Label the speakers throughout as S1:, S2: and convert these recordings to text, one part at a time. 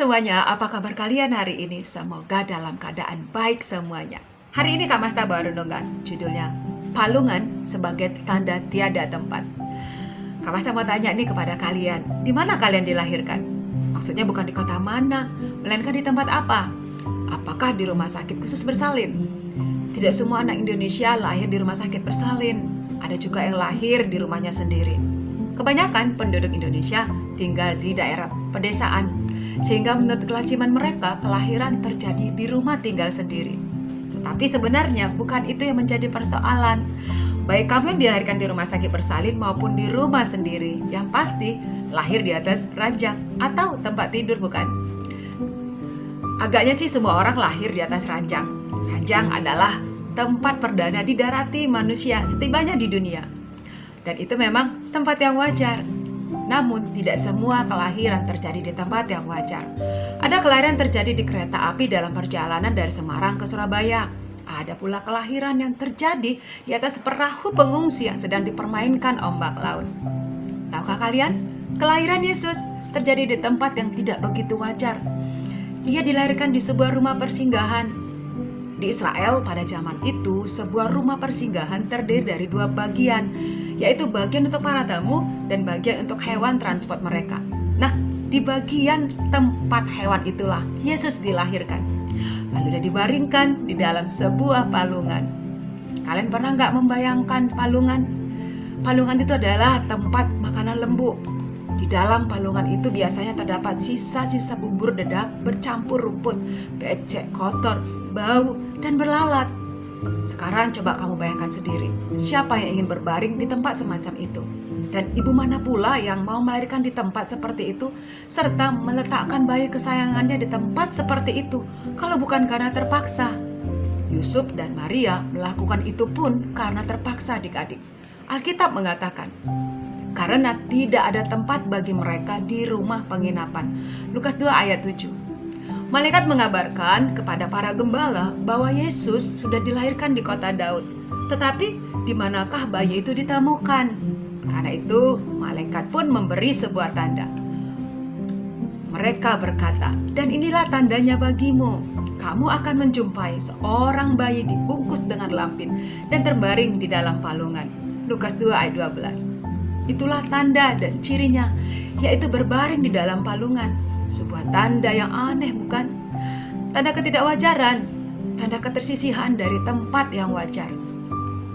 S1: semuanya, apa kabar kalian hari ini? Semoga dalam keadaan baik semuanya. Hari ini Kak Masta bawa renungan, judulnya Palungan sebagai Tanda Tiada Tempat. Kak Masta mau tanya nih kepada kalian, di mana kalian dilahirkan? Maksudnya bukan di kota mana, melainkan di tempat apa? Apakah di rumah sakit khusus bersalin? Tidak semua anak Indonesia lahir di rumah sakit bersalin. Ada juga yang lahir di rumahnya sendiri. Kebanyakan penduduk Indonesia tinggal di daerah pedesaan, sehingga menurut kelaziman mereka, kelahiran terjadi di rumah tinggal sendiri. Tetapi sebenarnya bukan itu yang menjadi persoalan. Baik kamu yang dilahirkan di rumah sakit bersalin maupun di rumah sendiri, yang pasti lahir di atas ranjang atau tempat tidur, bukan? Agaknya sih semua orang lahir di atas ranjang. Ranjang adalah tempat perdana didarati manusia setibanya di dunia. Dan itu memang tempat yang wajar. Namun tidak semua kelahiran terjadi di tempat yang wajar. Ada kelahiran terjadi di kereta api dalam perjalanan dari Semarang ke Surabaya. Ada pula kelahiran yang terjadi di atas perahu pengungsi yang sedang dipermainkan ombak laut. Tahukah kalian? Kelahiran Yesus terjadi di tempat yang tidak begitu wajar. Dia dilahirkan di sebuah rumah persinggahan. Di Israel pada zaman itu, sebuah rumah persinggahan terdiri dari dua bagian, yaitu bagian untuk para tamu dan bagian untuk hewan transport mereka. Nah, di bagian tempat hewan itulah Yesus dilahirkan. Lalu dia dibaringkan di dalam sebuah palungan. Kalian pernah nggak membayangkan palungan? Palungan itu adalah tempat makanan lembu. Di dalam palungan itu biasanya terdapat sisa-sisa bubur dedak bercampur rumput, becek, kotor, bau, dan berlalat. Sekarang coba kamu bayangkan sendiri, siapa yang ingin berbaring di tempat semacam itu? Dan ibu mana pula yang mau melahirkan di tempat seperti itu, serta meletakkan bayi kesayangannya di tempat seperti itu, kalau bukan karena terpaksa? Yusuf dan Maria melakukan itu pun karena terpaksa, adik-adik. Alkitab mengatakan, karena tidak ada tempat bagi mereka di rumah penginapan. Lukas 2 ayat 7. Malaikat mengabarkan kepada para gembala bahwa Yesus sudah dilahirkan di kota Daud. Tetapi di manakah bayi itu ditemukan? Karena itu malaikat pun memberi sebuah tanda. Mereka berkata, dan inilah tandanya bagimu. Kamu akan menjumpai seorang bayi dibungkus dengan lampin dan terbaring di dalam palungan. Lukas 2 ayat 12. Itulah tanda dan cirinya, yaitu berbaring di dalam palungan. Sebuah tanda yang aneh, bukan? Tanda ketidakwajaran, tanda ketersisihan dari tempat yang wajar.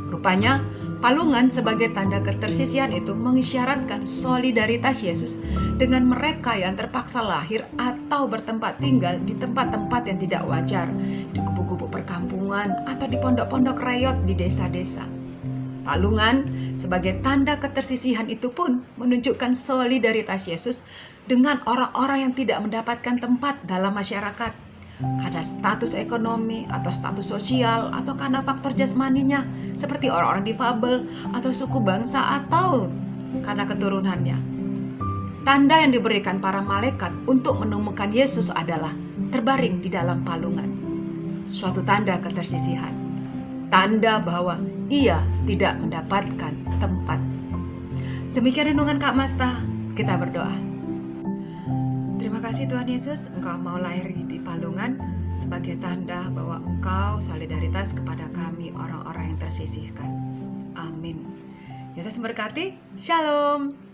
S1: Rupanya, palungan sebagai tanda ketersisihan itu mengisyaratkan solidaritas Yesus dengan mereka yang terpaksa lahir atau bertempat tinggal di tempat-tempat yang tidak wajar, di kubu-kubu perkampungan atau di pondok-pondok rayot di desa-desa. Palungan sebagai tanda ketersisihan itu pun menunjukkan solidaritas Yesus dengan orang-orang yang tidak mendapatkan tempat dalam masyarakat karena status ekonomi atau status sosial atau karena faktor jasmaninya seperti orang-orang difabel atau suku bangsa atau karena keturunannya. Tanda yang diberikan para malaikat untuk menemukan Yesus adalah terbaring di dalam palungan. Suatu tanda ketersisihan. Tanda bahwa ia tidak mendapatkan tempat. Demikian renungan Kak Masta. Kita berdoa. Terima kasih Tuhan Yesus, Engkau mau lahir di palungan sebagai tanda bahwa Engkau solidaritas kepada kami orang-orang yang tersisihkan. Amin. Yesus memberkati. Shalom.